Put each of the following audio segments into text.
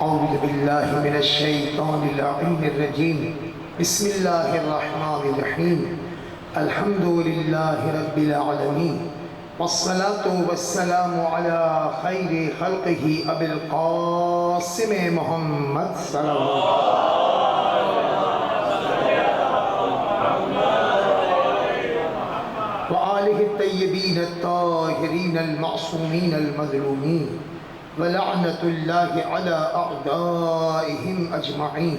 اعوذ باللہ من الشیطان اللعین الرجیم بسم اللہ الرحمن الرحیم الحمد للہ رب العالمین والصلاة والسلام علی خیر خلقہ ابی القاسم محمد صلی اللہ وآلہ الطیبین الطاہرین المعصومین المظلومین ولعنة الله على أعدائهم أجمعين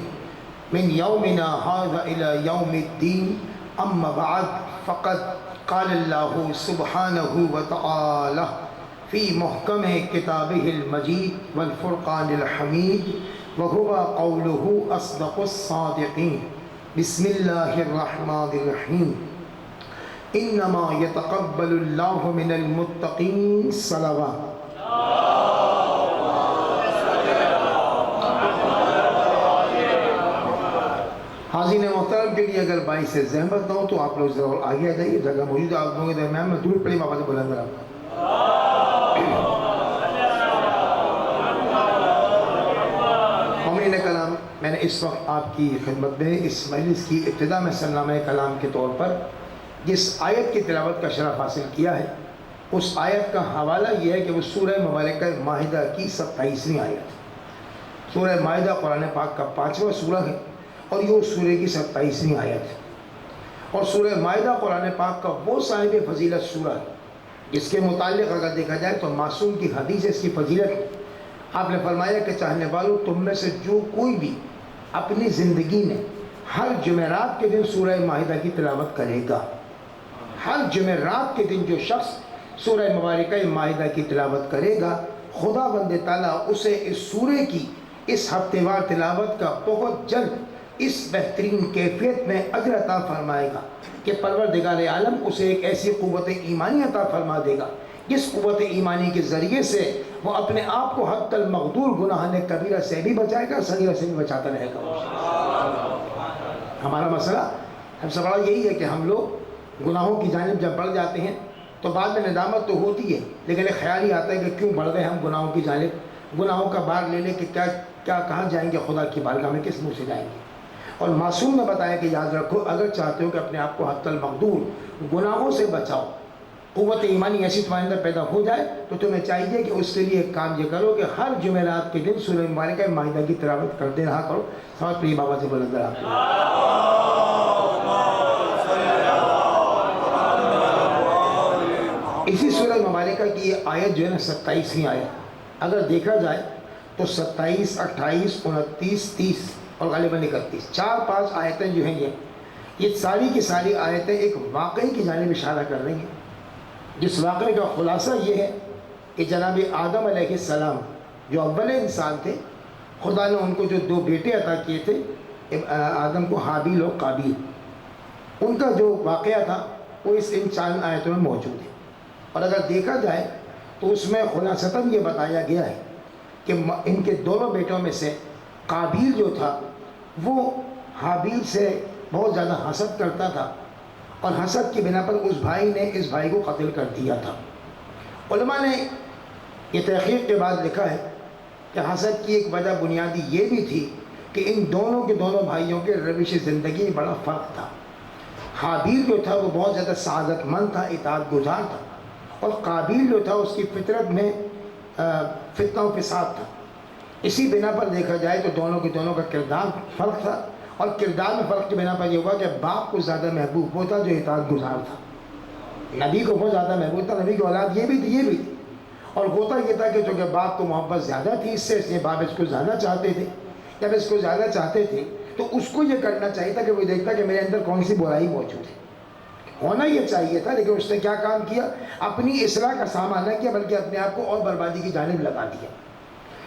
من يومنا هذا إلى يوم الدين أما بعد فقد قال الله سبحانه وتعالى في محكم كتابه المجيد والفرقان الحميد وهو قوله أصدق الصادقين بسم الله الرحمن الرحيم إنما يتقبل الله من المتقين صلوات حاضرین محترم کے لیے اگر باعث سے زحمت نہ ہو تو آپ لوگ ضرور آگے آ جائیے، جگہ موجود ہے آپ لوگوں کے درمیان میں درود پڑھی آواز بلند کرا۔ مومنین کلام، میں نے اس وقت آپ کی خدمت میں اس مجلس کی ابتدا میں سلامہ کلام کے طور پر جس آیت کی تلاوت کا شرف حاصل کیا ہے، اس آیت کا حوالہ یہ ہے کہ وہ سورہ مبارکہ مائدہ کی 27ویں آیت۔ سورہ مائدہ قرآن پاک کا 5واں سورہ ہے اور یہ سورہ کی 27ویں آیت ہے، اور سورہ مائدہ قرآن پاک کا وہ صاحب فضیلت سورہ ہے جس کے متعلق اگر دیکھا جائے تو معصوم کی حدیث ہے اس کی فضیلت ہے۔ آپ نے فرمایا کہ چاہنے والوں تم میں سے جو کوئی بھی اپنی زندگی میں ہر جمعرات کے دن سورہ مائدہ کی تلاوت کرے گا، ہر جمعرات کے دن جو شخص سورہ مبارکہ مائدہ کی تلاوت کرے گا، خدا بند تعالیٰ اسے اس سورہ کی اس ہفتے وار تلاوت کا بہت جلد اس بہترین کیفیت میں اجر عطا فرمائے گا کہ پروردگار عالم اسے ایک ایسی قوت ایمانی عطا فرما دے گا جس قوت ایمانی کے ذریعے سے وہ اپنے آپ کو حد المقدور گناہ کبیرہ سے بھی بچائے گا، صغیرہ سے بھی بچاتا رہے گا۔ ہمارا مسئلہ ہم سے بڑا یہی ہے کہ ہم لوگ گناہوں کی جانب جب بڑھ جاتے ہیں تو بعد میں ندامت تو ہوتی ہے، لیکن ایک خیال ہی آتا ہے کہ کیوں بڑھ گئے ہم گناہوں کی جانب، گناہوں کا بار لے لے کہ کیا کہاں جائیں گے، خدا کی بارگاہ میں کس منہ سے جائیں گے۔ اور معصوم نے بتایا کہ یاد رکھو اگر چاہتے ہو کہ اپنے آپ کو حد المقدور گناہوں سے بچاؤ، قوت ایمانی ایسی تمہارے اندر پیدا ہو جائے، تو تمہیں چاہیے کہ اس کے لیے ایک کام یہ کرو کہ ہر جمعرات کے دن سورہ مبارکہ مائدہ کی تلاوت کرتے رہا کرو۔ سمجھ پڑھیے بابا سے بلند آپ۔ اسی سورہ مبارکہ کی یہ آیت جو ہے نا 27ویں آیت، اگر دیکھا جائے تو 27، 28، 29، 30 اور غالباً 31، 4-5 آیتیں جو ہیں یہ ساری کی ساری آیتیں ایک واقعے کی جانب اشارہ کر رہی ہیں، جس واقعے کا خلاصہ یہ ہے کہ جناب آدم علیہ السلام جو اول انسان تھے، خدا نے ان کو جو 2 بیٹے عطا کیے تھے، آدم کو حابیل اور قابیل، ان کا جو واقعہ تھا وہ ان 4 آیتوں میں موجود ہے۔ اور اگر دیکھا جائے تو اس میں خلاصتاً یہ بتایا گیا ہے کہ ان کے دونوں بیٹوں میں سے قابیل جو تھا وہ حابیل سے بہت زیادہ حسد کرتا تھا، اور حسد کی بنا پر اس بھائی نے اس بھائی کو قتل کر دیا تھا۔ علماء نے یہ تحقیق کے بعد لکھا ہے کہ حسد کی ایک وجہ بنیادی یہ بھی تھی کہ ان دونوں کے دونوں بھائیوں کے روش زندگی میں بڑا فرق تھا۔ حابیل جو تھا وہ بہت زیادہ سعادت مند تھا، اطاعت گزار تھا، اور قابیل جو تھا اس کی فطرت میں فتنہ و فساد تھا۔ اسی بنا پر دیکھا جائے تو دونوں کے دونوں کا کردار فرق تھا، اور کردار میں فرق کی بنا پر یہ ہوا کہ باپ کو زیادہ محبوب وہ تھا جو اطاعت گزار تھا، نبی کو بہت زیادہ محبوب تھا، نبی کی اولاد یہ بھی تھی، اور ہوتا یہ تھا کہ چونکہ باپ کو محبت زیادہ تھی اس لیے باپ اس کو زیادہ چاہتے تھے۔ جب اس کو زیادہ چاہتے تھے تو اس کو یہ کرنا چاہیے تھا کہ وہ دیکھتا کہ میرے اندر کون سی برائی موجود ہے، ہونا یہ چاہیے تھا، لیکن اس نے کیا کام کیا، اپنی اصلاح کا سامان نہ کیا بلکہ اپنے آپ کو اور بربادی کی جانب لگا دیا۔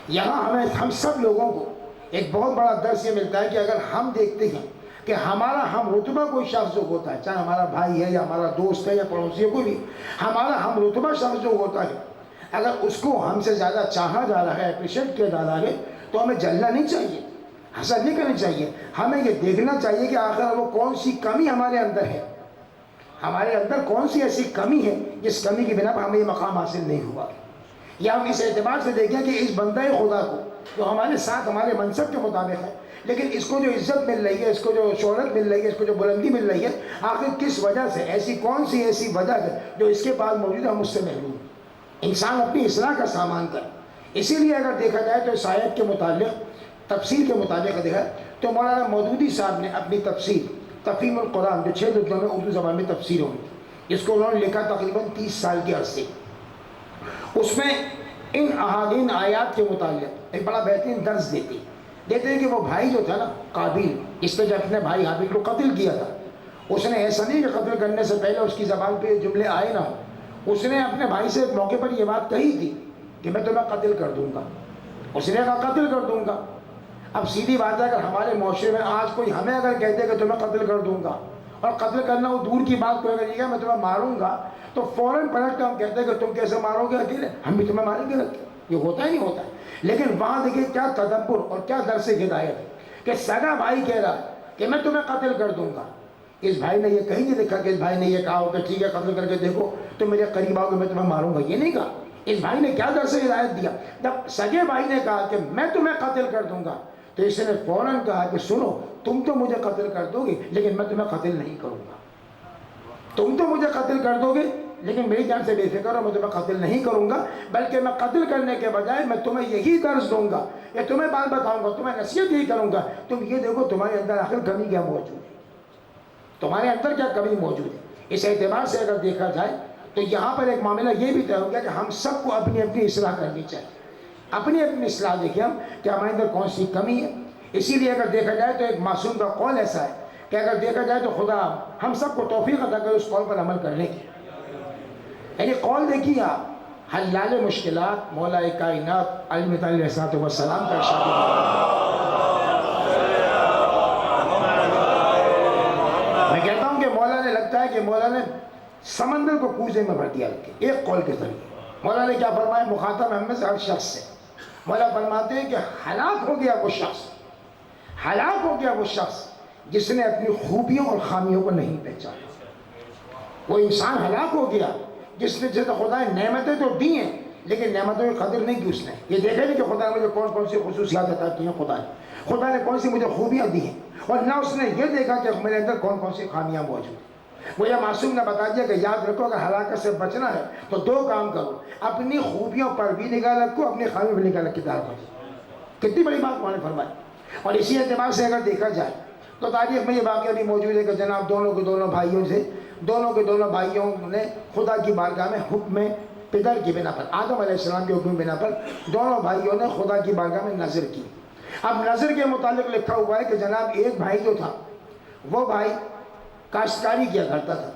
یہاں ہم سب لوگوں کو ایک بہت بڑا درس یہ ملتا ہے کہ اگر ہم دیکھتے ہیں کہ ہمارا ہم رتبہ کوئی شخص جو ہوتا ہے، چاہے ہمارا بھائی ہے یا ہمارا دوست ہے یا پڑوسی ہے، کوئی بھی ہمارا ہم رتبہ شخص جو ہوتا ہے، اگر اس کو ہم سے زیادہ چاہا جا رہا ہے، اپریشیٹ کیا جا رہا ہے، تو ہمیں جلنا نہیں چاہیے، حسد نہیں کرنی چاہیے، ہمیں یہ دیکھنا چاہیے کہ آخر وہ کون سی کمی ہمارے اندر ہے، ہمارے اندر کون سی ایسی کمی ہے جس کمی کی بنا پر ہمیں یہ مقام حاصل نہیں ہوا۔ یا ہم اس اعتبار سے دیکھیں کہ اس بندہ خدا کو جو ہمارے ساتھ ہمارے منصب کے مطابق ہے، لیکن اس کو جو عزت مل رہی ہے، اس کو جو شہرت مل رہی ہے، اس کو جو بلندی مل رہی ہے، آخر کس وجہ سے؟ ایسی کون سی ایسی وجہ ہے جو اس کے پاس موجود ہے، ہم اس سے محروم ہیں؟ انسان اپنی اصلاح کا سامان کرے۔ اسی لیے اگر دیکھا جائے تو اس آیت کے متعلق تفسیر کے مطابق دیکھا تو مولانا مودودی صاحب نے اپنی تفسیر تفہیم القرآن جو 6 جلدوں میں اردو زبان میں تفسیر ہوئی، اس کو انہوں نے لکھا تقریباً 30 سال کے عرصے۔ اس میں ان آیات کے متعلق ایک بڑا بہترین درس دیتے ہیں کہ وہ بھائی جو تھا نا قابیل، اس نے جب اپنے بھائی حابیل کو قتل کیا تھا، اس نے ایسا نہیں کہ قتل کرنے سے پہلے اس کی زبان پہ جملے آئے نہ ہوں، اس نے اپنے بھائی سے ایک موقع پر یہ بات کہی تھی کہ میں تمہیں قتل کر دوں گا۔ اس نے کہا قتل کر دوں گا۔ اب سیدھی بات ہے، اگر ہمارے معاشرے میں آج کوئی ہمیں اگر کہتے کہ تمہیں قتل کر دوں گا، اور قتل کرنا وہ دور کی بات، کوئی اگر یہ میں تمہیں ماروں گا، تو فوراً پلٹ کے ہم کہتے ہیں کہ تم کیسے مارو گے اکیلے، ہم بھی تمہیں ماریں گے رکھتے۔ یہ ہوتا ہی نہیں ہوتا ہے۔ لیکن وہاں دیکھیں کیا تدبر اور کیا درس ہدایت ہے کہ سگا بھائی کہہ رہا ہے کہ میں تمہیں قتل کر دوں گا۔ اس بھائی نے یہ کہیں نہیں لکھا کہ اس بھائی نے یہ کہا ہو کہ ٹھیک ہے قتل کر کے دیکھو تم میرے قریب آؤ گے میں تمہیں ماروں گا، یہ نہیں کہا۔ اس بھائی نے کیا درس ہدایت دیا؟ جب سگے بھائی نے کہا کہ میں تمہیں قتل کر دوں گا، تو اس نے فوراً کہا کہ سنو، تم تو مجھے قتل کر دو گے لیکن میں تمہیں قتل نہیں کروں گا۔ تم تو مجھے قتل کر دو گے لیکن میری جان سے بے فکر ہو، میں تمہیں قتل نہیں کروں گا، بلکہ میں قتل کرنے کے بجائے میں تمہیں یہی درس دوں گا، یا تمہیں بات بتاؤں گا، تمہیں نصیحت یہی کروں گا، تم یہ دیکھو تمہارے اندر آخر کمی کیا موجود ہے، تمہارے اندر کیا کمی موجود ہے۔ اس اعتبار سے اگر دیکھا جائے تو یہاں پر ایک معاملہ یہ بھی طے ہو گیا کہ ہم سب کو اپنی اپنی اصلاح کرنی چاہیے، اپنی اپنی اصلاح دیکھیں ہم کہ ہمارے اندر کون سی کمی ہے۔ اسی لیے اگر دیکھا جائے تو ایک معصوم کا قول ایسا ہے کہ اگر دیکھا جائے تو خدا ہم سب کو توفیق عطا کرے اس قول پر عمل کرنے کی۔ یعنی قول دیکھیے آپ، حلال مشکلات مولا کائنات علیہ تعالیٰ علیہ السلام کا ارشاد ہے۔ میں کہتا ہوں کہ مولا نے لگتا ہے کہ مولا نے سمندر کو کوزے میں بھر دیا ایک قول کے ذریعے۔ مولا نے کیا فرمایا مخاطب ہم میں سے ہر شخص سے؟ مولا فرماتے ہیں کہ ہلاک ہو گیا وہ شخص، ہلاک ہو گیا وہ شخص جس نے اپنی خوبیوں اور خامیوں کو نہیں پہچانا۔ وہ انسان ہلاک ہو گیا جس نے خدا نے نعمتیں تو دی ہیں لیکن نعمتوں کی قدر نہیں کی اس نے۔ یہ دیکھا نہیں کہ خدا نے مجھے کون کون سی خصوصیات عطا کی ہیں، خدا نے کون سی مجھے خوبیاں دی ہیں، اور نہ اس نے یہ دیکھا کہ میرے اندر کون کون سی خامیاں موجود ہیں۔ مجھے معصوم نے بتا دیا کہ یاد رکھو اگر ہلاکت سے بچنا ہے تو 2 کام کرو، اپنی خوبیوں پر بھی نگاہ رکھو، اپنی خامیوں پر نگاہ رکھ کے دار کرو۔ کتنی بڑی بات انہوں نے فرمائی۔ اور اسی اعتبار سے اگر دیکھا جائے تو تاریخ میں یہ واقعہ بھی موجود ہے کہ جناب دونوں کے دونوں بھائیوں نے خدا کی بارگاہ میں حکم پدر کی بنا پر، آدم علیہ السلام کے حکم بنا پر دونوں بھائیوں نے خدا کی بارگاہ میں نظر کی۔ اب نظر کے متعلق لکھا ہوا ہے کہ جناب ایک بھائی جو تھا وہ بھائی کاشتکاری کیا کرتا تھا،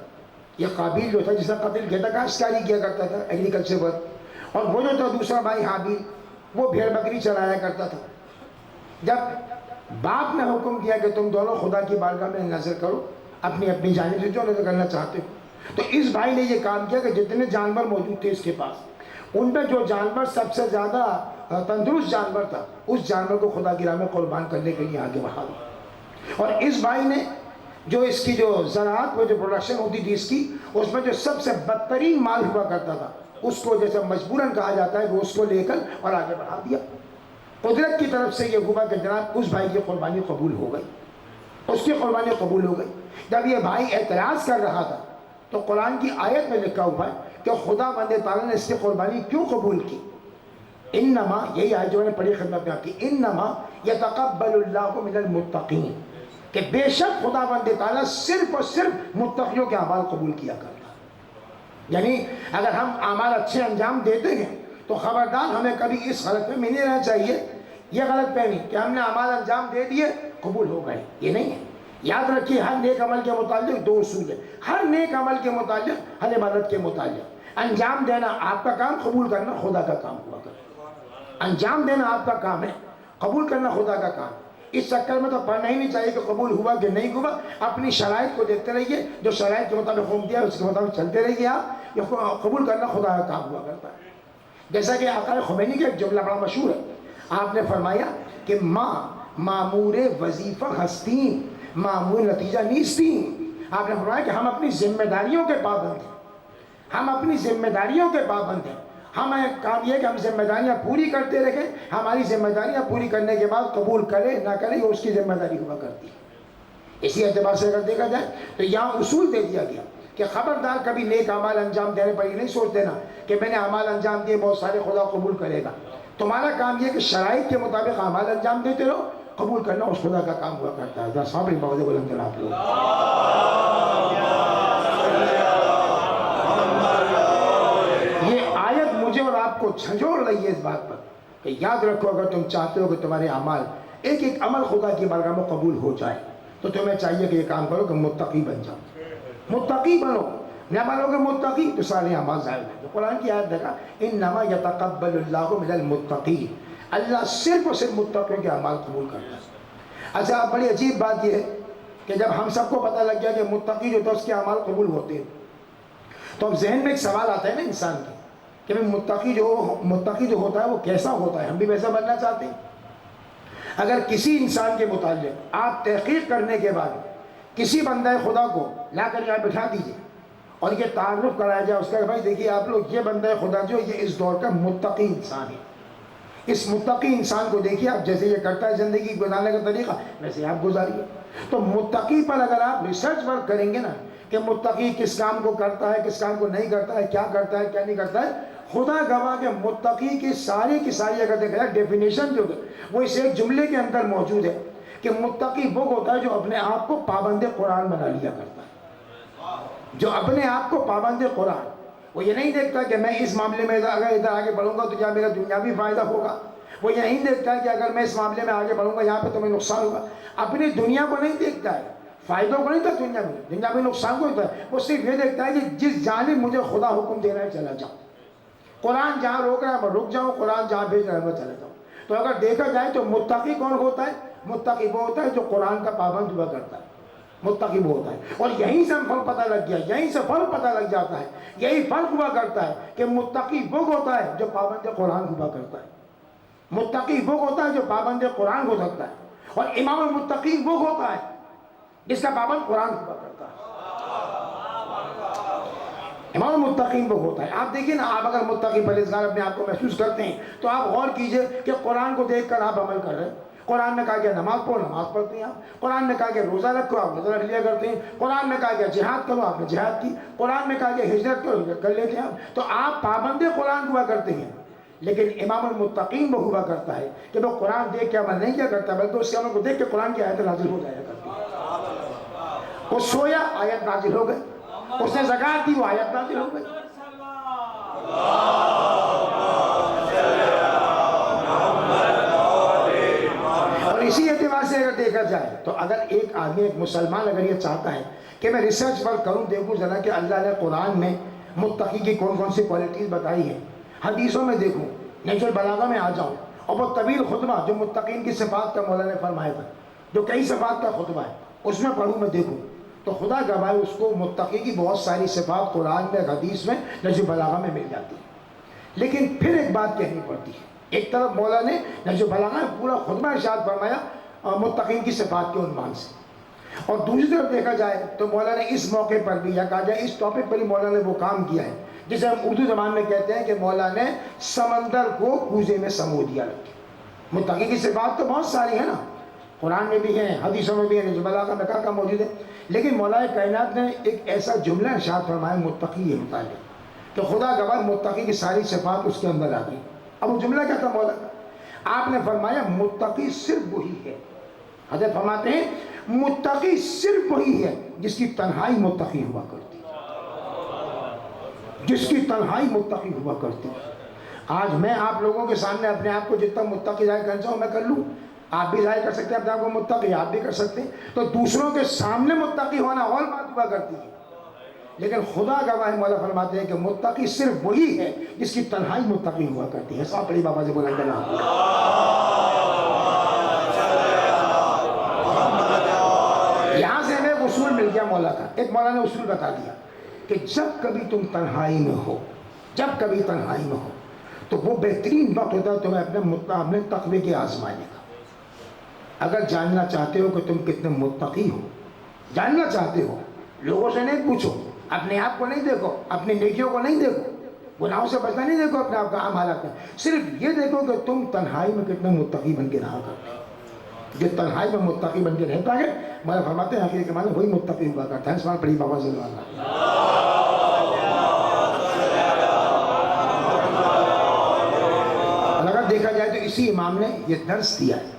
یہ قابیل جو تھا جس نے قتل کیا تھا کاشتکاری کیا کرتا تھا، ایگریکلچر ورک، اور وہ جو تھا دوسرا بھائی حابیل وہ بھیڑ بکری چرایا کرتا تھا۔ جب باپ نے حکم کیا کہ تم دونوں خدا کی بارگاہ میں نظر کرو اپنی اپنی جانب سے جو نظر کرنا چاہتے ہو، تو اس بھائی نے یہ کام کیا کہ جتنے جانور موجود تھے اس کے پاس، ان میں جو جانور سب سے زیادہ تندرست جانور تھا اس جانور کو خدا کی راہ میں قربان کرنے کے لیے آگے بڑھا دیا۔ اور اس بھائی نے جو اس کی جو زراعت میں جو پروڈکشن ہوتی تھی اس کی، اس میں جو سب سے بدترین مال ہوا کرتا تھا اس کو جیسے مجبوراً کہا جاتا ہے وہ اس کو لے کر اور آگے بڑھا دیا۔ قدرت کی طرف سے یہ ہوا کہ جناب اس بھائی کی قربانی قبول ہو گئی، اس کی قربانی قبول ہو گئی۔ جب یہ بھائی اعتراض کر رہا تھا تو قرآن کی آیت میں لکھا ہوا ہے کہ خدا بند تعالیٰ نے اس کی قربانی کیوں قبول کی؟ انما، یہی آیت جو میں نے پڑھی خدمت میں کی، انما یتقبل اللہ من المتقین، کہ بے شک خدا بند تعالیٰ صرف اور صرف متقیوں کے اعمال قبول کیا کرتا ہے۔ یعنی اگر ہم اعمال اچھے انجام دیتے ہیں تو خبردار ہمیں کبھی اس غلط فہمی نہیں رہنا چاہیے، یہ غلط فہمی کہ ہم نے اعمال انجام دے دیے قبول ہو گئے، یہ نہیں ہے۔ یاد رکھیے ہر نیک عمل کے متعلق 2 اصول ہیں، ہر نیک عمل کے متعلق، ہر عبادت کے متعلق۔ انجام دینا آپ کا کام، قبول کرنا خدا کا کام ہوا کرتا۔ انجام دینا آپ کا کام ہے، قبول کرنا خدا کا کام۔ اس چکر میں تو پڑھنا ہی نہیں چاہیے کہ قبول ہوا کہ نہیں ہوا، اپنی شرائط کو دیکھتے رہیے، جو شرائط کے مطابق حکم دیا اس کے مطابق چلتے رہیے آپ، یہ قبول کرنا خدا کا کام ہوا کرتا ہے۔ جیسا کہ آقا خمینی کا ایک جملہ بڑا مشہور ہے، آپ نے فرمایا کہ ماں معمور وظیفہ ہستین معمور نتیجہ نیستین۔ آپ نے فرمایا کہ ہم اپنی ذمہ داریوں کے پابند ہیں، ہم اپنی ذمہ داریوں کے پابند ہیں، ہمیں کام یہ کہ ہم ذمہ داریاں پوری کرتے رہیں، ہماری ذمہ داریاں پوری کرنے کے بعد قبول کرے نہ کرے یہ اس کی ذمہ داری ہوا کرتی ہے۔ اسی اعتبار سے اگر دیکھا جائے تو یہاں اصول دے دیا گیا کہ خبردار کبھی نیک اعمال انجام دینے پر یہ نہیں سوچ دینا کہ میں نے اعمال انجام دیے بہت سارے خدا قبول کرے گا۔ تمہارا کام یہ کہ شرائط کے مطابق اعمال انجام دیتے رہو، قبول کرنا اس خدا کا کام ہوا کرتا ہے۔ صابری بہت بلند آپ لوگ یہ آیت مجھے اور آپ کو جھنجھوڑ رہی ہے اس بات پر کہ یاد رکھو اگر تم چاہتے ہو کہ تمہارے اعمال ایک ایک عمل خدا کی بارگاہ میں قبول ہو جائے تو تمہیں چاہیے کہ یہ کام کرو کہ متقی بن جاؤ، متقی بنو۔ نہ بنو گے متقی تو سارے اعمال ظاہر ہیں۔ تو قرآن کی آیت دیکھا انما یتقبل اللہ من المتقین، اللہ صرف اور صرف متقیوں کے اعمال قبول کرتا ہے۔ اچھا بڑی عجیب بات یہ ہے کہ جب ہم سب کو پتہ لگ گیا کہ متقی جو تھا اس کے اعمال قبول ہوتے ہیں تو اب ذہن میں ایک سوال آتا ہے نا انسان کے کہ متقی جو ہوتا ہے وہ کیسا ہوتا ہے، ہم بھی ویسا بننا چاہتے ہیں۔ اگر کسی انسان کے متعلق آپ تحقیق کرنے کے بعد کسی بندہ خدا کو لا کر یہاں بٹھا دیجئے اور یہ تعارف کرایا جائے اس کا کہ بھائی دیکھیے آپ لوگ یہ بندہ خدا جو یہ اس دور کا متقی انسان ہے، اس متقی انسان کو دیکھیے آپ جیسے یہ کرتا ہے زندگی گزارنے کا طریقہ ویسے آپ گزاریے۔ تو متقی پر اگر آپ ریسرچ ورک کریں گے نا کہ متقی کس کام کو کرتا ہے کس کام کو نہیں کرتا ہے، کیا کرتا ہے کیا نہیں کرتا ہے، خدا گواہ کہ متقی کی ساری اگر دیکھا جائے ڈیفینیشن جو ہے وہ اس ایک جملے کے اندر موجود ہے کہ متقی وہ ہوتا ہے جو اپنے آپ کو پابند قرآن بنا لیا کرتا ہے، جو اپنے آپ کو پابند قرآن، وہ یہ نہیں دیکھتا کہ میں اس معاملے میں اگر ادھر آگے بڑھوں گا تو کیا میرا دنیاوی فائدہ ہوگا، وہ یہ نہیں دیکھتا ہے کہ اگر میں اس معاملے میں آگے بڑھوں گا یہاں پہ تمہیں نقصان ہوگا، اپنی دنیا کو نہیں دیکھتا ہے، فائدوں کو نہیں تھا دنیا میں نقصان کو ہوتا ہے، وہ صرف یہ دیکھتا ہے کہ جس جانب مجھے خدا حکم دے رہا ہے چلا جاؤں، قرآن جہاں روک رہا ہے میں رک جاؤں، قرآن جہاں بھیج رہا ہے میں چلا جاؤں۔ تو اگر دیکھا جائے تو متقی کون ہوتا ہے؟ متقی وہ ہوتا ہے جو قرآن کا پابند ہوا کرتا ہے، متقی وہ ہوتا ہے۔ اور یہیں سے ہم فرق پتہ لگ گیا، یہیں سے فرق پتہ لگ جاتا ہے، یہی فرق ہوا کرتا ہے کہ متقی وہ ہوتا ہے جو پابند قرآن ہوا کرتا ہے، متقی وہ ہوتا ہے جو پابند قرآن ہو سکتا ہے، اور امام المتقین وہ ہوتا ہے جس کا پابند قرآن ہوا کرتا ہے۔ امام المتقین وہ ہوتا ہے۔ آپ دیکھیں نا، آپ اگر متقی پرہیزگار اپنے آپ کو محسوس کرتے ہیں تو آپ غور کیجئے کہ قرآن کو دیکھ کر آپ عمل کر رہے ہیں۔ قرآن میں کہا گیا نماز پڑھو، نماز پڑھتے ہیں آپ۔ قرآن میں کہا گیا روزہ رکھو، آپ روزہ رکھ لیا کرتے ہیں۔ قرآن میں کہا گیا جہاد کرو، آپ نے جہاد کی۔ قرآن میں کہا گیا ہجرت کرو، ہجرت کر لیتے ہیں آپ۔ تو آپ پابند قرآن ہوا کرتے ہیں۔ لیکن امام المتقین وہ ہوا کرتا ہے کہ وہ قرآن دیکھ کے عمل نہیں کیا کرتا بلکہ اس کے عمل کو دیکھ کے قرآن کی آیت نازل ہو جایا کرتی ہے۔ وہ سویا، آیت نازل ہو گئی۔ اس نے زکات دی، وہ آیت نازل ہو گئی۔ اور اسی اعتبار سے اگر دیکھا جائے تو اگر ایک آدمی، ایک مسلمان اگر یہ چاہتا ہے کہ میں ریسرچ ورک کروں، دیکھوں ذرا کہ اللہ نے قرآن میں متقی کی کون کون سی کوالٹیز بتائی ہیں، حدیثوں میں دیکھوں، نہج البلاغہ میں آ جاؤں، اور وہ طویل خطبہ جو متقین کی صفات کا مولانا نے فرمایا تھا، جو کئی صفات کا خطبہ ہے، اس میں پڑھوں، میں دیکھوں، تو خدا گواہ اس کو متقی کی بہت ساری صفات قرآن میں، حدیث میں، نہج البلاغہ میں مل جاتی ہے۔ لیکن پھر ایک بات کہنی پڑتی ہے، ایک طرف مولانا نے نہج البلاغہ میں پورا خطبہ ارشاد فرمایا متقین کی صفات کے عنوان سے، اور دوسری طرف دیکھا جائے تو مولانا نے اس موقع پر بھی، یا کہا جائے اس ٹاپک پر ہی مولانا نے وہ کام کیا ہے جسے ہم اردو زبان میں کہتے ہیں کہ مولانا نے سمندر کو کوزے میں سمو دیا رکھے۔ متقی کی صفات تو بہت ساری ہیں نا، قرآن میں بھی ہیں، حدیثوں میں بھی ہیں، نہج البلاغہ میں کہاں موجود ہے، لیکن مولا کائنات نے ایک ایسا جملہ ارشاد فرمایا متقی کے متعلق کہ خدا گواہ متقی کی ساری صفات اس کے اندر آ گئی۔ اب وہ جملہ کیا تھا مولا کا؟ آپ نے فرمایا متقی صرف وہی ہے، حضرت فرماتے ہیں متقی صرف وہی ہے جس کی تنہائی متقی ہوا کرتی، جس کی تنہائی متقی ہوا کرتی۔ آج میں آپ لوگوں کے سامنے اپنے آپ کو جتنا متقی ظاہر کرنا چاہوں میں کر لوں، آپ بھی ظاہر کر سکتے ہیں اپنے آپ کو متقی، آپ بھی کر سکتے ہیں، تو دوسروں کے سامنے متقی ہونا اور بات ہوا کرتی ہے، لیکن خدا گواہ مولا فرماتے ہیں کہ متقی صرف وہی ہے جس کی تنہائی متقی ہوا کرتی ہے۔ صاحب بڑی بابا سے بلند نام، یہاں سے ہمیں ایک اصول مل گیا مولا کا، ایک مولا نے اصول بتا دیا کہ جب کبھی تم تنہائی میں ہو، جب کبھی تنہائی میں ہو تو وہ بہترین وقت ہوتا ہے تمہیں اپنے تقوی کے آزمانے کا۔ اگر جاننا چاہتے ہو کہ تم کتنے متقی ہو، جاننا چاہتے ہو، لوگوں سے نہیں پوچھو، اپنے آپ کو نہیں دیکھو، اپنی نیکیوں کو نہیں دیکھو، گناہوں سے بچنا نہیں دیکھو اپنے آپ کا عام حالات میں، صرف یہ دیکھو کہ تم تنہائی میں کتنے متقی بن کے رہا کرتے ہو۔ جو تنہائی میں متقی بن کے رہتا ہے، ہمارے فرماتے ہیں آخر کے معنی وہی متقی ہوا کرتا ہے۔ سوال پڑھی بابا صلی اللہ علیہ اور اگر دیکھا جائے تو اسی امام نے یہ درس دیا ہے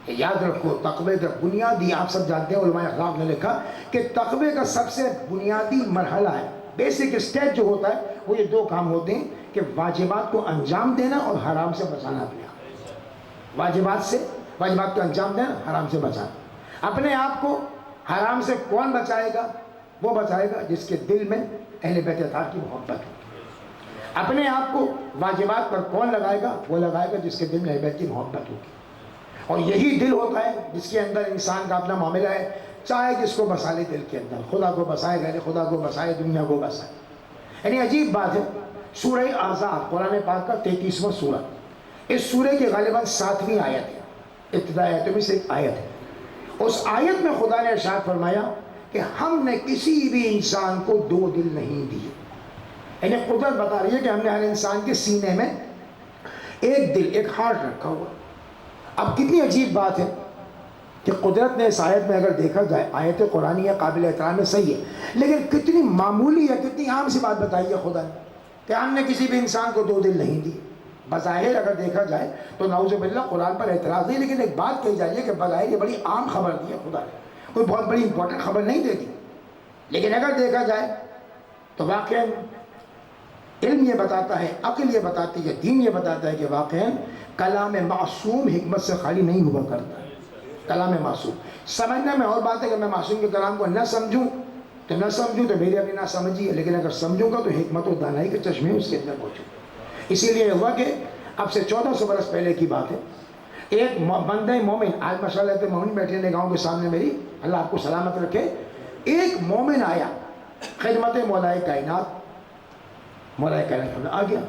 کہ یاد رکھو تقوی کا بنیادی، آپ سب جانتے ہیں علماء اخلاق نے لکھا کہ تقوی کا سب سے بنیادی مرحلہ ہے، بیسک اسٹیج جو ہوتا ہے وہ یہ دو کام ہوتے ہیں کہ واجبات کو انجام دینا اور حرام سے بچانا اپنے آپ۔ واجبات کو انجام دینا، حرام سے بچانا اپنے آپ کو۔ حرام سے کون بچائے گا؟ وہ بچائے گا جس کے دل میں اہل بیت اطہار کی محبت ہو۔ اپنے آپ کو واجبات پر کون لگائے گا؟ وہ لگائے گا جس کے دل میں اہل بیت کی محبت ہوگی۔ اور یہی دل ہوتا ہے جس کے اندر انسان کا اپنا معاملہ ہے، چاہے جس کو بسا لے دل کے اندر، خدا کو بسائے، غیر خدا کو بسائے، دنیا کو بسائے۔ یعنی عجیب بات ہے، سورہ احزاب قرآن پاک کا 33واں سورہ، اس سورہ کی غالباً 7ویں آیت ہے، ابتدائی آیتوں میں سے ایک آیت ہے۔ اس آیت میں خدا نے ارشاد فرمایا کہ ہم نے کسی بھی انسان کو دو دل نہیں دیے۔ یعنی قدرت بتا رہی ہے کہ ہم نے ہر انسان کے سینے میں ایک دل، ایک ہارٹ رکھا ہوا۔ اب کتنی عجیب بات ہے کہ قدرت نے اس آیت میں اگر دیکھا جائے، آیت قرآنی ہے، قابل احترام ہے، صحیح ہے، لیکن کتنی معمولی ہے، کتنی عام سی بات بتائی ہے خدا نے کہ ہم نے کسی بھی انسان کو دو دل نہیں دیے۔ بظاہر اگر دیکھا جائے تو نعوذ باللہ قرآن پر اعتراض نہیں، لیکن ایک بات کہی جائے کہ بظاہر یہ بڑی عام خبر دی ہے خدا نے، کوئی بہت بڑی امپورٹنٹ خبر نہیں دے دی، لیکن اگر دیکھا جائے تو واقعاً علم یہ بتاتا ہے، عقل یہ بتاتی ہے، دین یہ بتاتا ہے کہ واقعاً کلام معصوم حکمت سے خالی نہیں ہوا کرتا ہے۔ کلام معصوم سمجھنے میں اور بات ہے کہ میں معصوم کے کلام کو نہ سمجھوں تو میری اپنی نہ سمجھی ہے، لیکن اگر سمجھوں گا تو حکمت و دانائی کے چشمے اس کے اندر موجود۔ اسی لیے ہوا کہ اب سے 1400 برس پہلے کی بات ہے، ایک بندہ مومن، آج ماشاءاللہ تو مومن بیٹھے ہیں گاؤں کے سامنے میری، اللہ آپ کو سلامت رکھے، ایک مومن آیا خدمت مولا کائنات آ گیا۔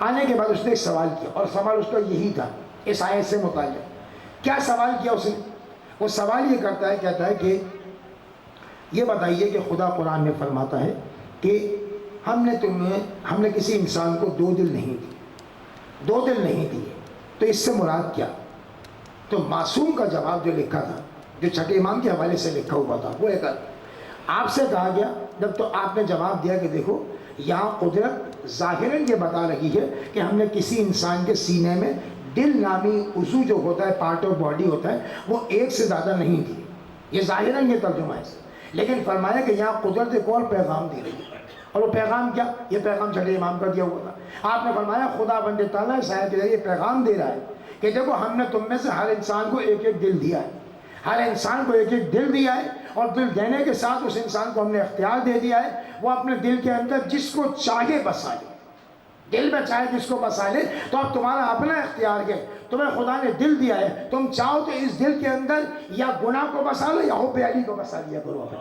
آنے کے بعد اس نے ایک سوال کیا، اور سوال اس کا یہی تھا اس آیت سے متعلق۔ کیا سوال کیا اس نے؟ وہ سوال یہ کرتا ہے، کہتا ہے کہ یہ بتائیے کہ خدا قرآن میں فرماتا ہے کہ ہم نے کسی انسان کو دو دل نہیں دیے، تو اس سے مراد کیا؟ تو معصوم کا جواب جو لکھا تھا، جو چھٹے امام کے حوالے سے لکھا ہوا تھا، وہ ایک آپ سے کہا گیا جب، تو آپ نے جواب دیا کہ دیکھو یہاں قدرت ظاہراً یہ بتا رہی ہے کہ ہم نے کسی انسان کے سینے میں دل نامی عضو جو ہوتا ہے، پارٹ آف باڈی ہوتا ہے، وہ ایک سے زیادہ نہیں دی۔ یہ ظاہراً یہ ترجمہ ہے، لیکن فرمایا کہ یہاں قدرت ایک اور پیغام دے رہی ہے، اور وہ پیغام کیا؟ یہ پیغام چھٹے امام کا دیا ہوا تھا۔ آپ نے فرمایا خدا بند تعالیٰ اس آیت کے ذریعے پیغام دے رہا ہے کہ دیکھو ہم نے تم میں سے ہر انسان کو ایک ایک دل دیا ہے، ہر انسان کو ایک ایک دل دیا ہے، اور دل دینے کے ساتھ اس انسان کو ہم نے اختیار دے دیا ہے، وہ اپنے دل کے اندر جس کو چاہے بسا لے، دل میں چاہے جس کو بسا لے۔ تو اب تمہارا اپنا اختیار ہے، تمہیں خدا نے دل دیا ہے، تم چاہو تو اس دل کے اندر یا گناہ کو بسا لو یا حب علی کو بسا لیا کرو اپنے،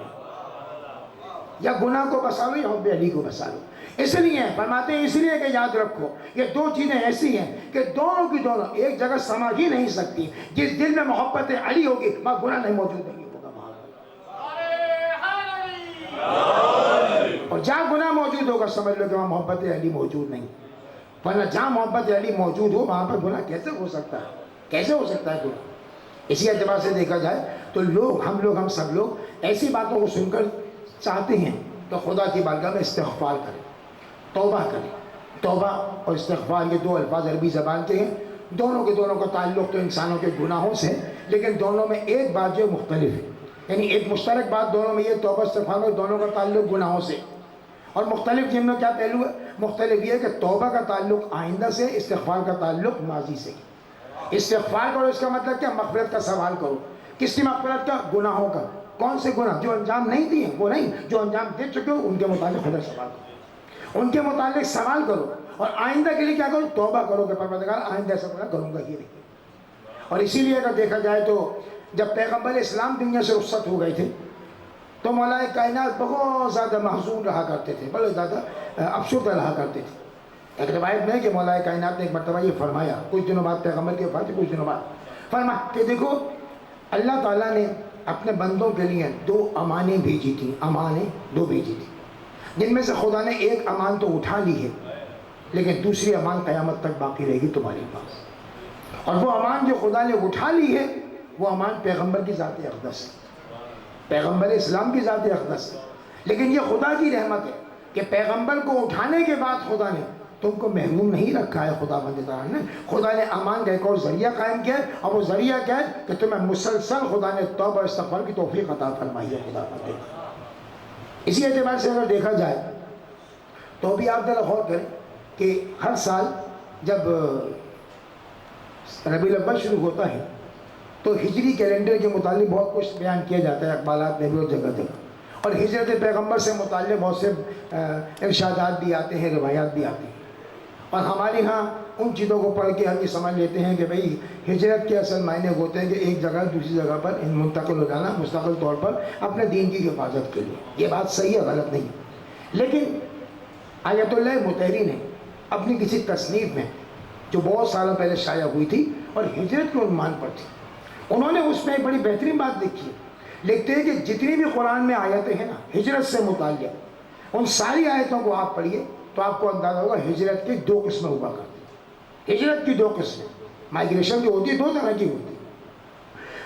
یا گناہ کو بسا لو یا حب علی کو بسا لو۔ اس لیے فرماتے ہیں، اس لیے کہ یاد رکھو یہ دو چیزیں ایسی ہیں کہ دونوں کی دونوں ایک جگہ سما ہی نہیں سکتی۔ جس دل میں محبت علی ہوگی وہاں گناہ نہیں موجود نہیں ہوگا، اور جہاں گناہ موجود ہوگا سمجھ لو کہ وہاں محبت علی موجود نہیں، ورنہ جہاں محبت علی موجود ہو وہاں پر گناہ کیسے ہو سکتا ہے؟ کیسے ہو سکتا ہے گناہ؟ اسی اعتبار سے دیکھا جائے تو ہم سب لوگ ایسی باتوں کو سن کر چاہتے ہیں کہ خدا کی بارگاہ میں استغفار کریں، توبہ کریں۔ توبہ اور استغفار یہ دو الفاظ عربی زبان کے ہیں، دونوں کے دونوں کا تعلق تو انسانوں کے گناہوں سے ہے، لیکن دونوں میں ایک بات جو مختلف ہے، یعنی ایک مشترک بات دونوں میں یہ توبہ استغفار میں دونوں کا تعلق گناہوں سے، اور مختلف جن میں کیا پہلو ہے؟ مختلف یہ کہ توبہ کا تعلق آئندہ سے، استغفار کا تعلق ماضی سے۔ استغفار کرو اس کا مطلب کیا؟ مغفرت کا سوال کرو۔ کس کی مغفرت کا؟ گناہوں کا۔ کون سے گناہ؟ جو انجام نہیں دیے وہ نہیں، جو انجام دے چکے ہو ان کے متعلق خدا سوال کرو، ان کے متعلق سوال کرو، اور آئندہ کے لیے کیا کرو؟ توبہ کرو کہ پروردگار آئندہ ایسا گناہ کروں گا ہی نہیں۔ اور اسی لیے اگر دیکھا جائے تو جب پیغمبر اسلام دنیا سے رخصت ہو گئے تھے تو مولا کائنات بہت زیادہ محزون رہا کرتے تھے، بہت زیادہ افسردہ رہا کرتے تھے۔ ایک روایت میں کہ مولا کائنات نے ایک مرتبہ یہ فرمایا، کچھ دنوں بعد پیغمبر کے وفات، کچھ دنوں بعد فرمایا کہ دیکھو اللہ تعالیٰ نے اپنے بندوں کے لیے دو امانیں بھیجی تھیں، امانیں دو بھیجی تھیں، جن میں سے خدا نے ایک امان تو اٹھا لی ہے، لیکن دوسری امان قیامت تک باقی رہے گی تمہارے پاس، اور وہ امان جو خدا نے اٹھا لی ہے وہ امان پیغمبر کی ذات اقدس ہے، پیغمبر اسلام کی ذات اقدس ہے۔ لیکن یہ خدا کی رحمت ہے کہ پیغمبر کو اٹھانے کے بعد خدا نے تم کو محروم نہیں رکھا ہے، خدا بند تعالیٰ نے، خدا نے امان کا ایک اور ذریعہ قائم کیا ہے، اور وہ ذریعہ کیا ہے کہ تمہیں مسلسل خدا نے توبہ و استغفار کی توفیق عطا فرمائی ہے خدا بند تعالیٰ۔ اسی اعتبار سے اگر دیکھا جائے تو بھی آپ ذرا غور کریں کہ ہر سال جب ربیع الاول شروع ہوتا ہے تو ہجری کیلنڈر کے متعلق بہت کچھ بیان کیا جاتا ہے اقبالات میں بھی اور جگہ جگہ، اور ہجرت پیغمبر سے متعلق بہت سے ارشادات بھی آتے ہیں، روایات بھی آتی ہیں، اور ہمارے ہاں ان چیزوں کو پڑھ کے ہم یہ سمجھ لیتے ہیں کہ بھئی ہجرت کے اصل معنی ہوتے ہیں کہ ایک جگہ دوسری جگہ پر منتقل ہو جانا مستقل طور پر اپنے دین کی حفاظت کے لیے۔ یہ بات صحیح ہے، غلط نہیں، لیکن آیت اللہ مطہری نے اپنی کسی تصنیف میں جو بہت سالوں پہلے شائع ہوئی تھی اور ہجرت کے عنوان پر تھی، انہوں نے اس میں ایک بڑی بہترین بات لکھی ہے۔ لکھتے ہیں کہ جتنی بھی قرآن میں آیتیں ہیں نا ہجرت سے متعلق، ان ساری آیتوں کو آپ پڑھیے تو آپ کو اندازہ ہوگا ہجرت کی دو قسمیں ہوا کرتی ہیں۔ ہجرت کی دو قسمیں، مائگریشن جو ہوتی ہے دو طرح کی ہوتی ہے۔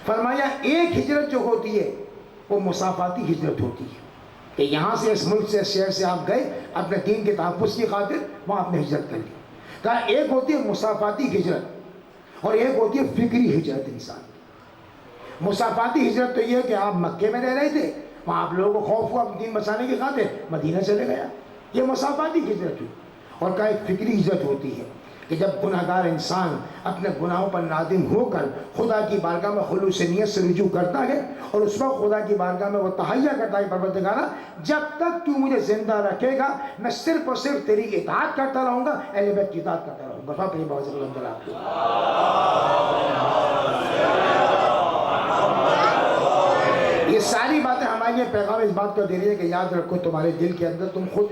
فرمایا ایک ہجرت جو ہوتی ہے وہ مسافاتی ہجرت ہوتی ہے کہ یہاں سے اس ملک سے اس شہر سے آپ گئے اپنے دین کے تحفظ کی خاطر، وہاں آپ نے ہجرت کر لی۔ کہا ایک ہوتی ہے مسافاتی ہجرت اور ایک ہوتی ہے فکری ہجرت انسان کی۔ مسافاتی ہجرت تو یہ ہے کہ آپ مکے میں رہ رہے تھے، وہاں آپ لوگوں کو خوف ہوا اپنے دین بچانے کی خاطر مدینہ چلے گیا، یہ مسافاتی ہجرت ہوئی۔ اور کہا ایک فکری ہجرت ہوتی ہے کہ جب گناہگار انسان اپنے گناہوں پر نادم ہو کر خدا کی بارگاہ میں خلوص نیت سے رجوع کرتا ہے اور اس وقت خدا کی بارگاہ میں وہ تہیہ کرتا ہے پروردگارا جب تک تو مجھے زندہ رکھے گا میں صرف اور صرف تیری اطاعت کرتا رہوں گا، اہل بیت کی اطاعت کرتا رہوں گا۔ بفا پہ بہت اللہ آپ کو یہ ساری باتیں ہمارے لیے پیغام اس بات کو دے رہی ہے کہ یاد رکھو تمہارے دل کے اندر تم خود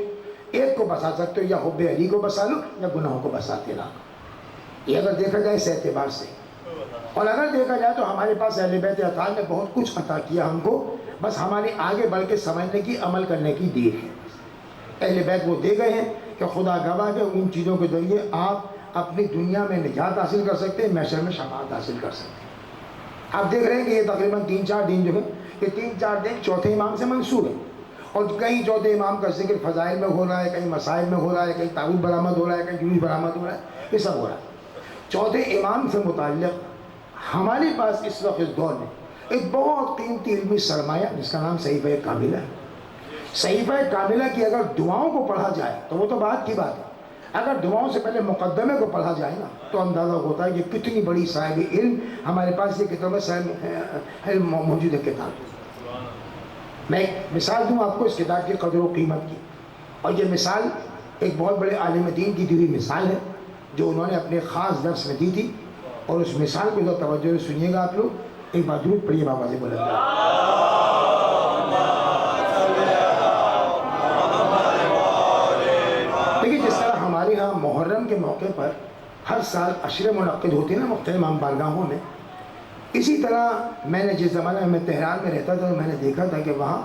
ایک کو بسا سکتے ہو، یا حب علی کو بسا لو یا گناہوں کو بساتے رہو۔ یہ اگر دیکھا جائے اس اعتبار سے، اور اگر دیکھا جائے تو ہمارے پاس اہل بیت اطہار نے بہت کچھ عطا کیا ہم کو، بس ہماری آگے بڑھ کے سمجھنے کی عمل کرنے کی دیر ہے۔ اہل بیت وہ دے گئے ہیں کہ خدا گواہ کہ ان چیزوں کے ذریعے آپ اپنی دنیا میں نجات حاصل کر سکتے ہیں، محشر میں شفاعت حاصل کر سکتے ہیں۔ آپ دیکھ رہے ہیں کہ یہ تقریباً 3-4 دن جو ہے یہ 3-4 دن چوتھے امام سے منسوب ہے، اور کہیں چوتھے امام کا ذکر فضائل میں ہو رہا ہے، کہیں مسائل میں ہو رہا ہے، کہیں تابوت برآمد ہو رہا ہے، کہیں جلوس برآمد ہو رہا ہے، یہ سب ہو رہا ہے۔ چوتھے امام سے متعلق ہمارے پاس اس وقت اس دور میں ایک بہت قیمتی علمی سرمایہ جس کا نام صحیفہ کاملہ ہے۔ صحیفہ کاملہ کی اگر دعاؤں کو پڑھا جائے تو وہ تو بات کی بات ہے، اگر دعاؤں سے پہلے مقدمے کو پڑھا جائے نا تو اندازہ ہوتا ہے کہ کتنی بڑی صاحب علم ہمارے پاس یہ کتاب علم موجود ہے۔ کتاب میں ایک مثال دوں آپ کو اس کتاب کی قدر و قیمت کی، اور یہ مثال ایک بہت بڑے عالم دین کی دی ہوئی مثال ہے جو انہوں نے اپنے خاص درس میں دی تھی، اور اس مثال کو ذرا توجہ سے سنیے گا آپ لوگ۔ ایک بات درود پڑھیے بابا سے بلند۔ دیکھیے جس طرح ہمارے ہاں محرم کے موقع پر ہر سال عشرے منعقد ہوتے ہیں نا مختلف عام بارگاہوں میں، اسی طرح میں نے جس زمانے میں تہران میں رہتا تھا میں نے دیکھا تھا کہ وہاں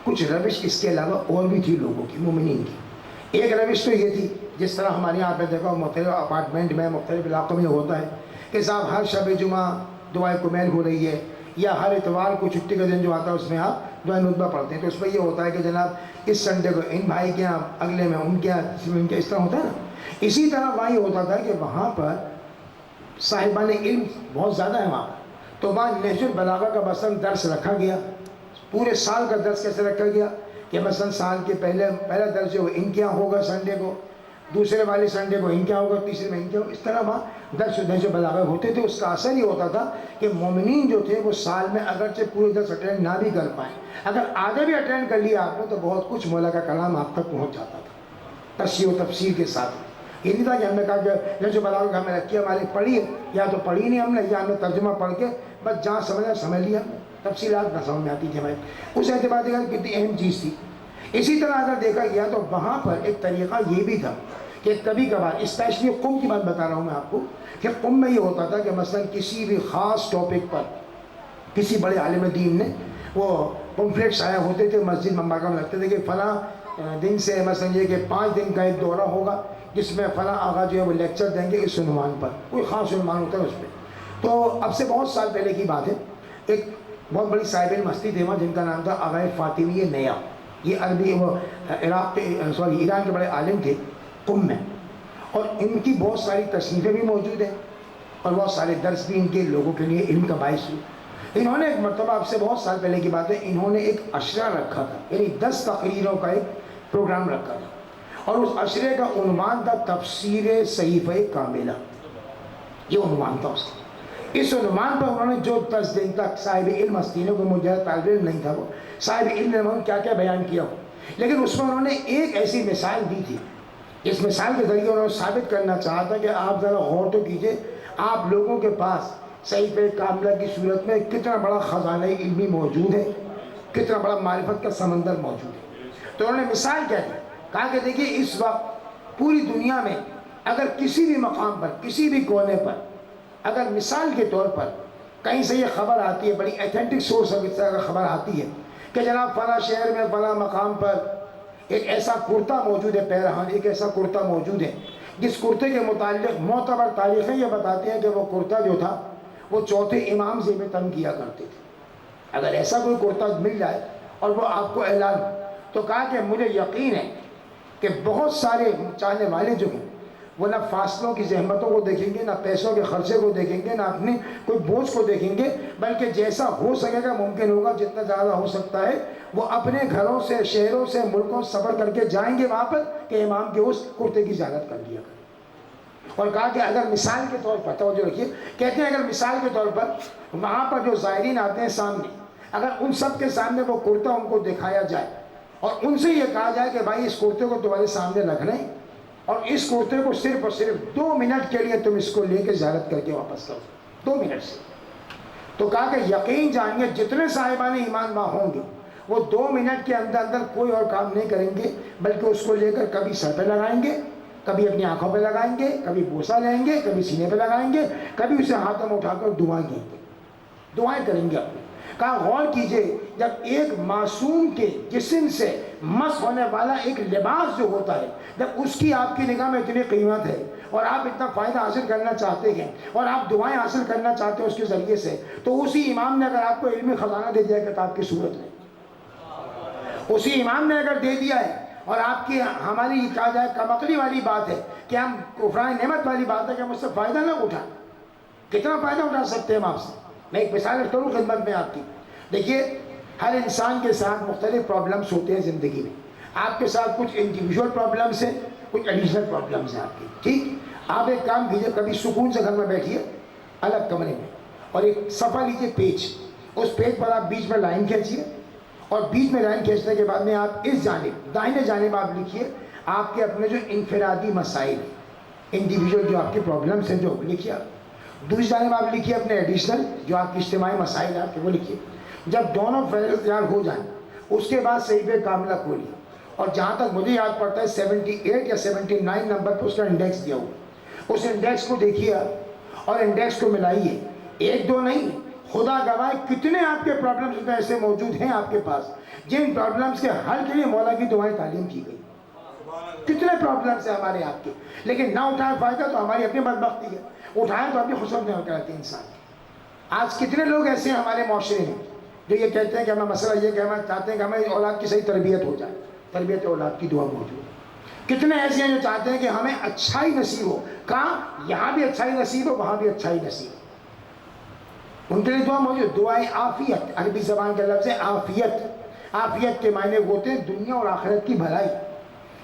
کچھ روش اس کے علاوہ اور بھی تھی لوگوں کی، مومنین کی۔ ایک روش تو یہ تھی جس طرح ہمارے یہاں پہ دیکھا مختلف اپارٹمنٹ میں مختلف علاقوں میں ہوتا ہے کہ صاحب ہر شب جمعہ دعائے کمیل ہو رہی ہے، یا ہر اتوار کو چھٹی کا دن جو آتا ہے اس میں آپ دعائے ندبہ پڑھتے ہیں، تو اس میں یہ ہوتا ہے کہ جناب اس سنڈے کو ان بھائی کے یہاں، اگلے میں ان کے یہاں، ان کے اس طرح ہوتا ہے نا۔ اسی طرح وہاں یہ ہوتا تھا کہ وہاں پر صاحبان علم بہت زیادہ ہیں وہاں، تو وہاں نہج البلاغہ کا مثلا درس رکھا گیا۔ پورے سال کا درس کیسے رکھا گیا کہ مثلا سال کے پہلا درس جو ان کے یہاں ہوگا سنڈے کو، دوسرے والے سنڈے کو ان کے یہاں ہوگا، تیسرے میں ان کے یہاں، اس طرح وہاں درس نہج البلاغہ ہوتے تھے۔ اس کا اثر یہ ہوتا تھا کہ مومنین جو تھے وہ سال میں اگرچہ پورے درس اٹینڈ نہ بھی کر پائیں، اگر آدھے بھی اٹینڈ کر لیا آپ نے تو بہت کچھ مولا کا کلام آپ تک پہنچ جاتا تھا تشریح و تفسیر کے ساتھ۔ یہ نہیں تھا کہ ہم نے کہا کہ نہج البلاغہ کا ہمیں رکھی ہماری پڑھی ہے، یا تو پڑھی نہیں ہم نے، یا ہم نے ترجمہ پڑھ کے بس جہاں سمجھا سمجھ لیا، تفصیلات نہ سمجھ میں آتی تھی ہمیں۔ اس اعتبار سے کتنی اہم چیز تھی۔ اسی طرح اگر دیکھا گیا تو وہاں پر ایک طریقہ یہ بھی تھا کہ کبھی کبھار، اسپیشلی قم کی بات بتا رہا ہوں میں آپ کو، کہ قم میں یہ ہوتا تھا کہ مثلا کسی بھی خاص ٹاپک پر کسی بڑے عالم دین نے وہ پمفلیٹس آیا ہوتے تھے مسجد ممبارکہ میں لگتے تھے کہ فلاں دن سے مثلا یہ کہ 5 دن کا ایک دورہ ہوگا، جس میں فلاں آغا جو ہے وہ لیکچر دیں گے اس عنوان پر، کوئی خاص عنوان ہوتا ہے اس پہ. تو اب سے بہت سال پہلے کی بات ہے، ایک بہت بڑی صاحب علم ہستی تھے وہاں جن کا نام تھا آغا فاطمی نیا. یہ عربی وہ عراق کے ایران کے بڑے عالم تھے قم میں، اور ان کی بہت ساری تصنیفیں بھی موجود ہیں اور بہت سارے درس بھی ان کے لوگوں کے لیے علم کا باعث ہوئے. انہوں نے ایک مرتبہ اب سے بہت سال پہلے کی بات ہے، انہوں نے ایک عشرہ رکھا تھا، یعنی 10 تقریروں کا ایک پروگرام رکھا تھا، اور اس عشرے کا عنوان تھا تفسیر صحیفہ کاملہ. یہ عنوان تھا اس کا. اس عنوان پر انہوں نے جو 10 دن تک صاحب علم ہستینوں کو، مجھے طالب علم نہیں تھا وہ صاحب علم نے انہوں نے کیا کیا بیان کیا ہو، لیکن اس میں انہوں نے ایک ایسی مثال دی تھی. اس مثال کے ذریعے انہوں نے ثابت کرنا چاہا تھا کہ آپ ذرا غور تو کیجئے، آپ لوگوں کے پاس صحیفہ کاملہ کی صورت میں کتنا بڑا خزانہ علمی موجود ہے، کتنا بڑا معرفت کا سمندر موجود ہے. تو انہوں نے مثال کیا دی، کہا کہ دیکھیے اس وقت پوری دنیا میں اگر کسی بھی مقام پر، کسی بھی کونے پر، اگر مثال کے طور پر کہیں سے یہ خبر آتی ہے، بڑی ایتھینٹک سورس سے اگر خبر آتی ہے کہ جناب فلاں شہر میں فلاں مقام پر ایک ایسا کرتا موجود ہے، پیرہن ایک ایسا کرتا موجود ہے جس کرتے کے متعلق معتبر تاریخیں یہ بتاتے ہیں کہ وہ کرتا جو تھا وہ چوتھے امام زیب تن کیا کرتے تھے. اگر ایسا کوئی کرتا مل جائے اور وہ آپ کو اعلان، تو کہا کہ مجھے یقین ہے کہ بہت سارے چاہنے والے جو ہیں وہ نہ فاصلوں کی زحمتوں کو دیکھیں گے، نہ پیسوں کے خرچے کو دیکھیں گے، نہ اپنے کوئی بوجھ کو دیکھیں گے، بلکہ جیسا ہو سکے گا ممکن ہوگا جتنا زیادہ ہو سکتا ہے وہ اپنے گھروں سے، شہروں سے، ملکوں سے سفر کر کے جائیں گے وہاں پر کہ امام کے اس کرتے کی زیارت کر لیا کریں. اور کہا کہ اگر مثال کے طور پر، توجہ رکھیے، کہتے ہیں اگر مثال کے طور پر وہاں پر جو زائرین آتے ہیں سامنے، اگر ان سب کے سامنے وہ کرتا ان کو دکھایا جائے اور ان سے یہ کہا جائے کہ بھائی اس کرتے کو تمہارے سامنے رکھ لیں اور اس کرتے کو صرف اور صرف 2 منٹ کے لیے تم اس کو لے کے زیارت کر کے واپس کرو، 2 منٹ سے، تو کہا کہ یقین جانیے جتنے صاحبان ایمان وہاں ہوں گے وہ 2 منٹ کے اندر اندر کوئی اور کام نہیں کریں گے، بلکہ اس کو لے کر کبھی سر پہ لگائیں گے، کبھی اپنی آنکھوں پہ لگائیں گے، کبھی بوسہ لیں گے، کبھی سینے پہ لگائیں گے، کبھی اسے ہاتھوں میں اٹھا کر دعائیں دیں گے، دعائیں کریں گے اپنی. کہا غور کیجئے، جب ایک معصوم کے جسم سے مس ہونے والا ایک لباس جو ہوتا ہے، جب اس کی آپ کی نگاہ میں اتنی قیمت ہے اور آپ اتنا فائدہ حاصل کرنا چاہتے ہیں اور آپ دعائیں حاصل کرنا چاہتے ہیں اس کے ذریعے سے، تو اسی امام نے اگر آپ کو علمی خزانہ دے دیا ہے کتاب کی صورت میں، اسی امام نے اگر دے دیا ہے، اور آپ کی ہماری کہا جائے کمقلی والی بات ہے کہ ہم کفران نعمت والی بات ہے کہ ہم اس سے فائدہ نہ اٹھائیں. کتنا فائدہ اٹھا سکتے ہیں ہم آپ سے؟ میں ایک مثال رکھتا ہوں خدمت میں آپ کی. دیکھیے ہر انسان کے ساتھ مختلف پرابلمس ہوتے ہیں زندگی میں. آپ کے ساتھ کچھ انڈیویجول پرابلمس ہیں، کچھ ایڈیشنل پرابلمس ہیں آپ کی. ٹھیک، آپ ایک کام کیجئے، کبھی سکون سے گھر میں بیٹھیے الگ کمرے میں اور ایک صفحہ لیجئے پیج، اس پیج پر آپ بیچ میں لائن کھینچیے اور بیچ میں لائن کھینچنے کے بعد میں آپ اس جانب دائیں جانب آپ لکھیے آپ کے اپنے جو انفرادی مسائل، انڈیویجول جو آپ کے پرابلمس ہیں جو لکھیے آپ. دوسری جانب آپ لکھیے اپنے ایڈیشنل جو آپ کی اجتماعی مسائل آپ کے وہ لکھیے. جب دونوں فیصل تیار ہو جائیں اس کے بعد صحیفہ کاملہ کھولیے اور جہاں تک مجھے یاد پڑتا ہے 78 یا 79 نمبر پر اس کا انڈیکس دیا ہوا، اس انڈیکس کو دیکھیے اور انڈیکس کو ملائیے. 1-2 نہیں، خدا گواہ کتنے آپ کے پرابلمس ایسے موجود ہیں آپ کے پاس جن پرابلمس کے حل کے لیے مولا کی دعائیں تعلیم کی گئی. کتنے پرابلمس ہیں ہمارے آپ کے، لیکن نہ اٹھائیں فائدہ تو ہماری اپنی بدبختی ہے، اٹھائیں تو اپنی خسرت میں ہوتا رہتی ہے انسان. آج کتنے لوگ ایسے ہیں ہمارے معاشرے میں جو یہ کہتے ہیں کہ ہمیں مسئلہ یہ کہ ہم چاہتے ہیں کہ ہمیں اولاد کی صحیح تربیت ہو جائے، تربیت اولاد کی دعا موجود ہے. کتنے ایسے ہیں جو چاہتے ہیں کہ ہمیں اچھائی نصیب ہو، کہاں یہاں بھی اچھائی نصیب ہو وہاں بھی اچھائی نصیب ہو، ان کے لیے دعا موجود. دعائیں عافیت، عربی زبان کا لفظ ہے عافیت. عافیت کے معنی ہوتے ہیں دنیا اور آخرت کی بھلائی.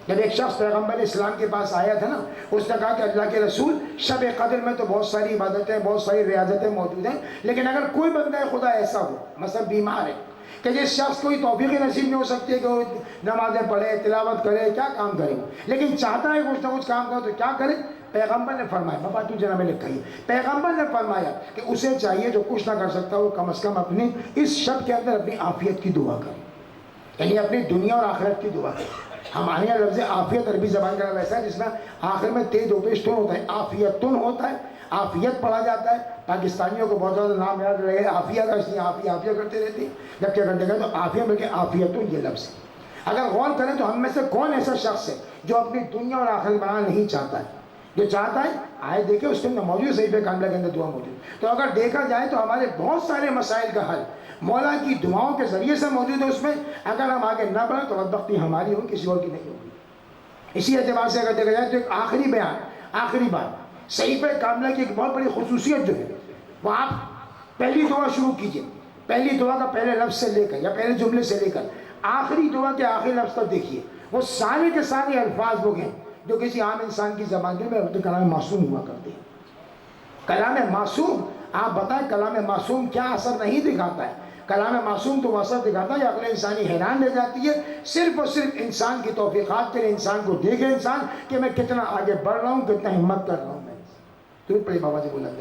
جب ایک شخص پیغمبر اسلام کے پاس آیا تھا نا، اس نے کہا کہ اللہ کے رسول شب قدر میں تو بہت ساری عبادتیں، بہت ساری ریاضتیں موجود ہیں، لیکن اگر کوئی بندہ خدا ایسا ہو مثلا بیمار ہے کہ جس شخص کو توفیق نصیب نہیں ہو سکتی ہے کہ وہ نمازیں پڑھے، تلاوت کرے، کیا کام کرے، لیکن چاہتا ہے کچھ نہ کچھ کام کرے، تو کیا کرے؟ پیغمبر نے فرمایا، بابا تو جناب میں لکھا ہے، پیغمبر نے فرمایا کہ اسے چاہیے جو کچھ نہ کر سکتا وہ کم از کم اپنی اس شب کے اندر اپنی عافیت کی دعا کرے، یعنی اپنی دنیا اور آخرت کی دعا کرے. ہمارے یہاں لفظ عافیت عربی زبان کا ویسا ہے جس میں آخر میں تے دو پیش تن ہوتا ہے، عافیتن ہوتا ہے، عافیت پڑھا جاتا ہے. پاکستانیوں کو بہت زیادہ نام یاد رہے عافیہ کا، اس لیے عافیہ کرتے رہتے ہیں، جبکہ اگر دیکھا تو عافیہ بلکہ عافیتن یہ لفظ ہے. اگر غور کریں تو ہم میں سے کون ایسا شخص ہے جو اپنی دنیا اور آخرت بنانا نہیں چاہتا ہے؟ جو چاہتا ہے آئے دیکھیں اس کے اندر موجود، صحیفہ کاملہ کے اندر دعا موجود. تو اگر دیکھا جائے تو ہمارے بہت سارے مسائل کا حل مولا کی دعاؤں کے ذریعے سے موجود ہے اس میں. اگر ہم آگے نہ بڑھیں تو بدبختی ہماری ہوگی، کسی اور کی نہیں ہوگی. اسی اعتبار سے اگر دیکھا جائے تو ایک آخری بیان، آخری بات، صحیفہ کاملہ کی ایک بہت بڑی خصوصیت جو ہے وہ آپ پہلی دعا شروع کیجئے، پہلی دعا کا پہلے لفظ سے لے کر یا پہلے جملے سے لے کر آخری دعا کے آخری لفظ تک دیکھیے، وہ سارے کے سارے الفاظ وہ ہیں جو کسی عام انسان کی زبان میں کلام معصوم ہوا کرتے ہیں. کلام معصوم، آپ بتائیں کلام معصوم کیا اثر نہیں دکھاتا ہے؟ کلام معصوم تو وہ اثر دکھاتا ہے، عقل انسانی حیران رہ جاتی ہے صرف اور صرف انسان کی توفیقات کے لیے. انسان کو دیکھے انسان کہ میں کتنا آگے بڑھ رہا ہوں، کتنا ہمت کر رہا ہوں. میں تو پڑے بابا جی بلند